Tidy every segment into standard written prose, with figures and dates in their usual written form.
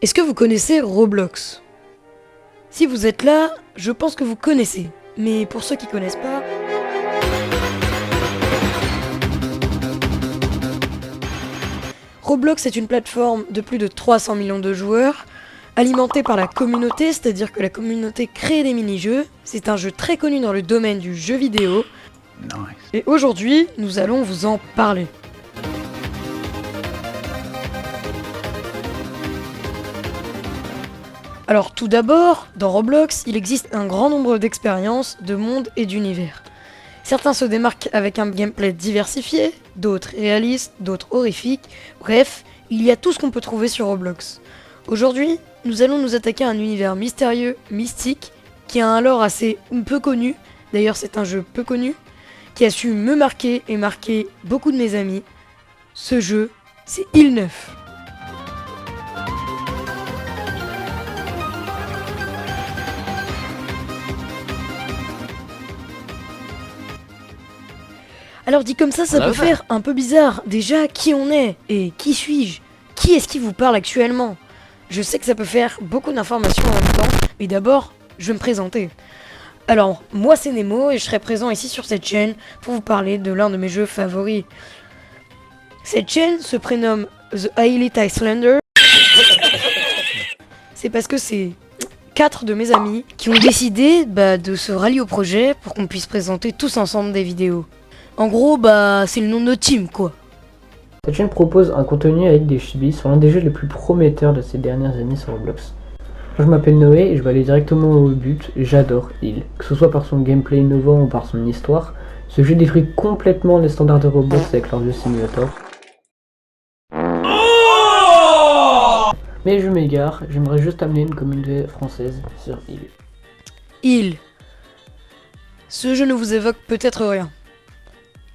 Est-ce que vous connaissez Roblox? Si vous êtes là, je pense que vous connaissez. Mais pour ceux qui connaissent pas... Roblox est une plateforme de plus de 300 millions de joueurs, alimentée par la communauté, c'est-à-dire que la communauté crée des mini-jeux. C'est un jeu très connu dans le domaine du jeu vidéo. Nice. Et aujourd'hui, nous allons vous en parler. Alors tout d'abord, dans Roblox, il existe un grand nombre d'expériences, de mondes et d'univers. Certains se démarquent avec un gameplay diversifié, d'autres réalistes, d'autres horrifiques, bref, il y a tout ce qu'on peut trouver sur Roblox. Aujourd'hui, nous allons nous attaquer à un univers mystérieux, mystique, qui a un lore assez peu connu, d'ailleurs c'est un jeu peu connu, qui a su me marquer et marquer beaucoup de mes amis. Ce jeu, c'est Île 9. Alors dit comme ça peut faire un peu bizarre. Déjà, qui on est et qui suis-je? Qui est-ce qui vous parle actuellement? Je sais que ça peut faire beaucoup d'informations en même temps, mais d'abord, je vais me présenter. Alors, moi c'est Nemo et je serai présent ici sur cette chaîne pour vous parler de l'un de mes jeux favoris. Cette chaîne se prénomme The Elite Icelander. C'est parce que c'est 4 de mes amis qui ont décidé de se rallier au projet pour qu'on puisse présenter tous ensemble des vidéos. En gros, c'est le nom de notre team, quoi. Cette chaîne propose un contenu avec des chibis sur l'un des jeux les plus prometteurs de ces dernières années sur Roblox. Je m'appelle Noé et je vais aller directement au but. J'adore Île. Que ce soit par son gameplay innovant ou par son histoire, ce jeu détruit complètement les standards de Roblox avec leur vieux simulator. Mais je m'égare, j'aimerais juste amener une communauté française sur Île. Île. Ce jeu ne vous évoque peut-être rien.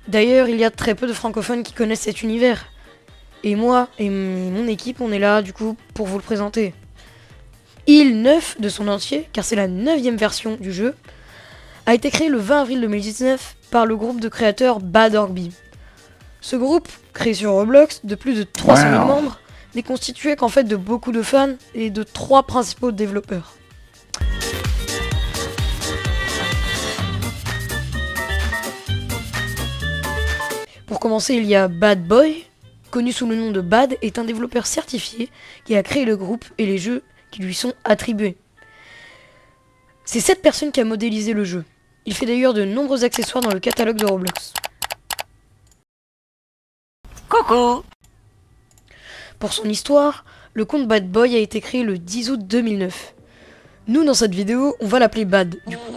D'ailleurs, il y a très peu de francophones qui connaissent cet univers. Et moi et mon équipe, on est là du coup pour vous le présenter. Île 9 de son entier, car c'est la 9e version du jeu, a été créé le 20 avril 2019 par le groupe de créateurs Bad Orb. Ce groupe, créé sur Roblox, de plus de 300 000 membres, n'est constitué qu'en fait de beaucoup de fans et de 3 principaux développeurs. Pour commencer, il y a Bad Boy, connu sous le nom de Bad, est un développeur certifié qui a créé le groupe et les jeux qui lui sont attribués. C'est cette personne qui a modélisé le jeu. Il fait d'ailleurs de nombreux accessoires dans le catalogue de Roblox. Coucou! Pour son histoire, le compte Bad Boy a été créé le 10 août 2009. Nous, dans cette vidéo, on va l'appeler Bad. Du coup.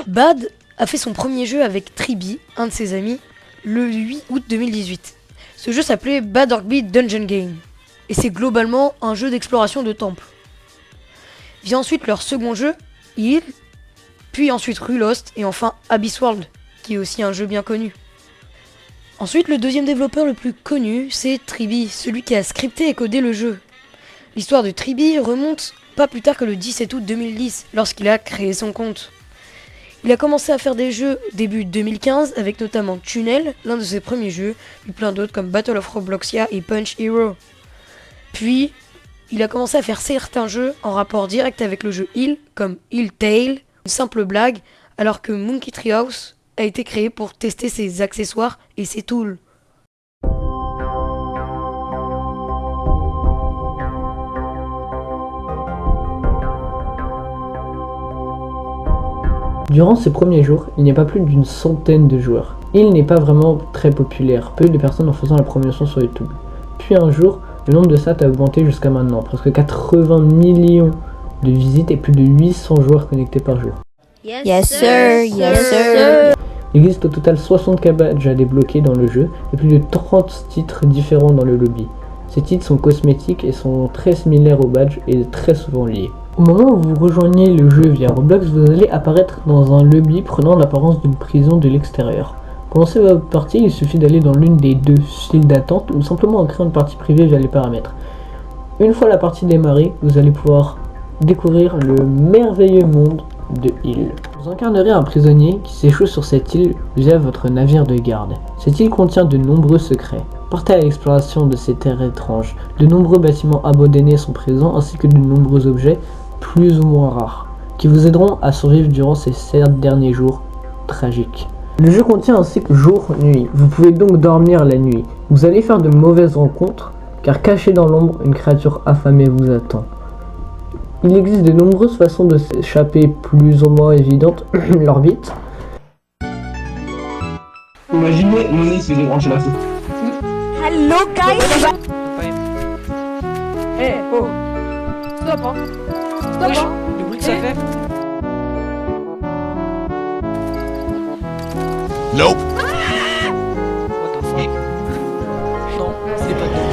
Bad a fait son premier jeu avec Tribi, un de ses amis, le 8 août 2018. Ce jeu s'appelait Bad Orb Dungeon Game. Et c'est globalement un jeu d'exploration de temple. Vient ensuite leur second jeu, Île, puis ensuite Rulost, et enfin Abyss World, qui est aussi un jeu bien connu. Ensuite, le deuxième développeur le plus connu, c'est Tribi, celui qui a scripté et codé le jeu. L'histoire de Tribi remonte pas plus tard que le 17 août 2010, lorsqu'il a créé son compte. Il a commencé à faire des jeux début 2015, avec notamment Tunnel, l'un de ses premiers jeux, puis plein d'autres comme Battle of Robloxia et Punch Hero. Puis, il a commencé à faire certains jeux en rapport direct avec le jeu Île, comme Île Tale, une simple blague, alors que Monkey Treehouse a été créé pour tester ses accessoires et ses tools. Durant ces premiers jours, il n'y a pas plus d'une centaine de joueurs. Île n'est pas vraiment très populaire, peu de personnes en faisant la promotion sur YouTube. Puis un jour, le nombre de stats a augmenté jusqu'à maintenant, presque 80 millions de visites et plus de 800 joueurs connectés par jour. Yes sir, yes sir. Il existe au total 60 badges à débloquer dans le jeu et plus de 30 titres différents dans le lobby. Ces titres sont cosmétiques et sont très similaires aux badges et très souvent liés. Au moment où vous rejoignez le jeu via Roblox, vous allez apparaître dans un lobby prenant l'apparence d'une prison de l'extérieur. Pour lancer votre partie, il suffit d'aller dans l'une des deux styles d'attente ou simplement en créant une partie privée via les paramètres. Une fois la partie démarrée, vous allez pouvoir découvrir le merveilleux monde de Île. Vous incarnerez un prisonnier qui s'échoue sur cette île via votre navire de garde. Cette île contient de nombreux secrets. Partez à l'exploration de ces terres étranges. De nombreux bâtiments abandonnés sont présents ainsi que de nombreux objets plus ou moins rares qui vous aideront à survivre durant ces 7 derniers jours tragiques. Le jeu contient un cycle jour-nuit. Vous pouvez donc dormir la nuit. Vous allez faire de mauvaises rencontres car caché dans l'ombre, une créature affamée vous attend. Il existe de nombreuses façons de s'échapper plus ou moins évidentes. L'orbite. Imaginez, mon nez se fait débrancher la soupe. Hello guys. Eh, oh. Stop, hein. Stop, hein. Le bruit que ça fait. Nope. What the fuck. Non, c'est pas bon.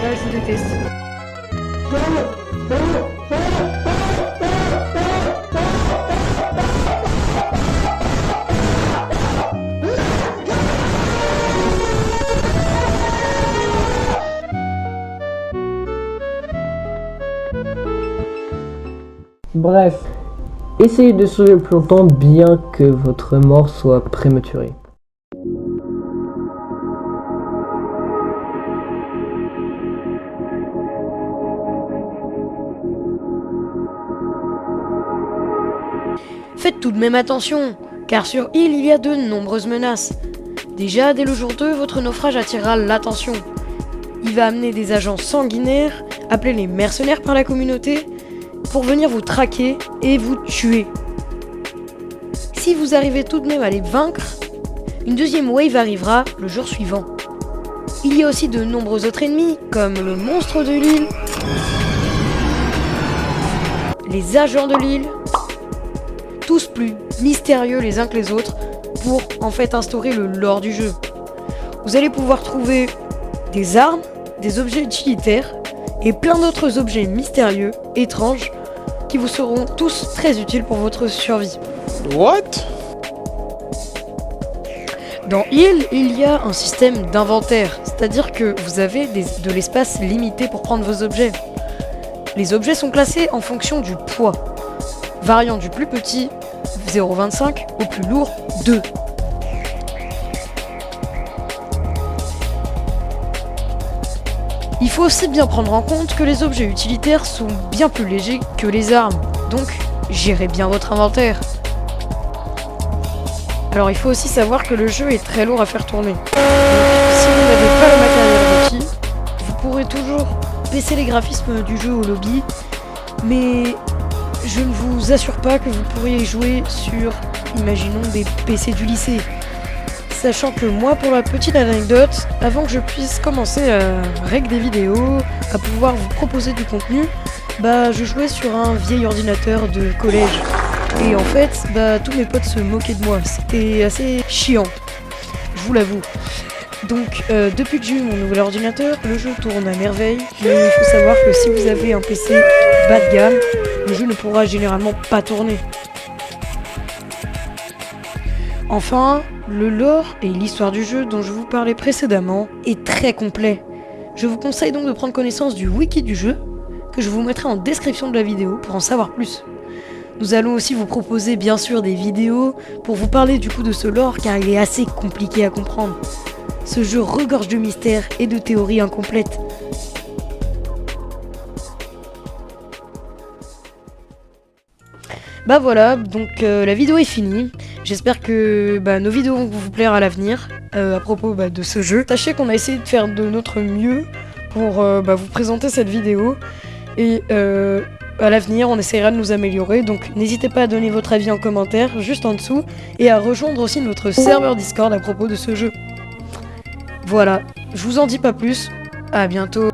Ouais, je déteste. Bref, essayez de sauver le plus longtemps bien que votre mort soit prématurée. Faites tout de même attention, car sur île il y a de nombreuses menaces. Déjà, dès le jour 2, votre naufrage attirera l'attention. Il va amener des agents sanguinaires, appelés les mercenaires par la communauté, pour venir vous traquer et vous tuer. Si vous arrivez tout de même à les vaincre, une deuxième wave arrivera le jour suivant. Il y a aussi de nombreux autres ennemis, comme le monstre de l'île, les agents de l'île, tous plus mystérieux les uns que les autres, pour en fait instaurer le lore du jeu. Vous allez pouvoir trouver des armes, des objets utilitaires, et plein d'autres objets mystérieux, étranges, qui vous seront tous très utiles pour votre survie. What? Dans Heal, il y a un système d'inventaire, c'est-à-dire que vous avez de l'espace limité pour prendre vos objets. Les objets sont classés en fonction du poids, variant du plus petit, 0,25, au plus lourd, 2. Il faut aussi bien prendre en compte que les objets utilitaires sont bien plus légers que les armes, donc gérez bien votre inventaire. Alors il faut aussi savoir que le jeu est très lourd à faire tourner. Donc, si vous n'avez pas le matériel requis, vous pourrez toujours baisser les graphismes du jeu au lobby, mais je ne vous assure pas que vous pourriez jouer sur, imaginons, des PC du lycée. Sachant que moi, pour la petite anecdote, avant que je puisse commencer à rec des vidéos, à pouvoir vous proposer du contenu, je jouais sur un vieil ordinateur de collège. Et en fait, tous mes potes se moquaient de moi. C'était assez chiant, je vous l'avoue. Donc, depuis que j'ai eu mon nouvel ordinateur, le jeu tourne à merveille. Mais il faut savoir que si vous avez un PC bas de gamme, le jeu ne pourra généralement pas tourner. Enfin, le lore et l'histoire du jeu dont je vous parlais précédemment est très complet. Je vous conseille donc de prendre connaissance du wiki du jeu, que je vous mettrai en description de la vidéo pour en savoir plus. Nous allons aussi vous proposer bien sûr des vidéos pour vous parler du coup de ce lore car il est assez compliqué à comprendre. Ce jeu regorge de mystères et de théories incomplètes. Voilà, donc la vidéo est finie. J'espère que nos vidéos vont vous plaire à l'avenir à propos de ce jeu. Sachez qu'on a essayé de faire de notre mieux pour vous présenter cette vidéo. Et à l'avenir, on essaiera de nous améliorer. Donc n'hésitez pas à donner votre avis en commentaire juste en dessous. Et à rejoindre aussi notre serveur Discord à propos de ce jeu. Voilà, je vous en dis pas plus. À bientôt.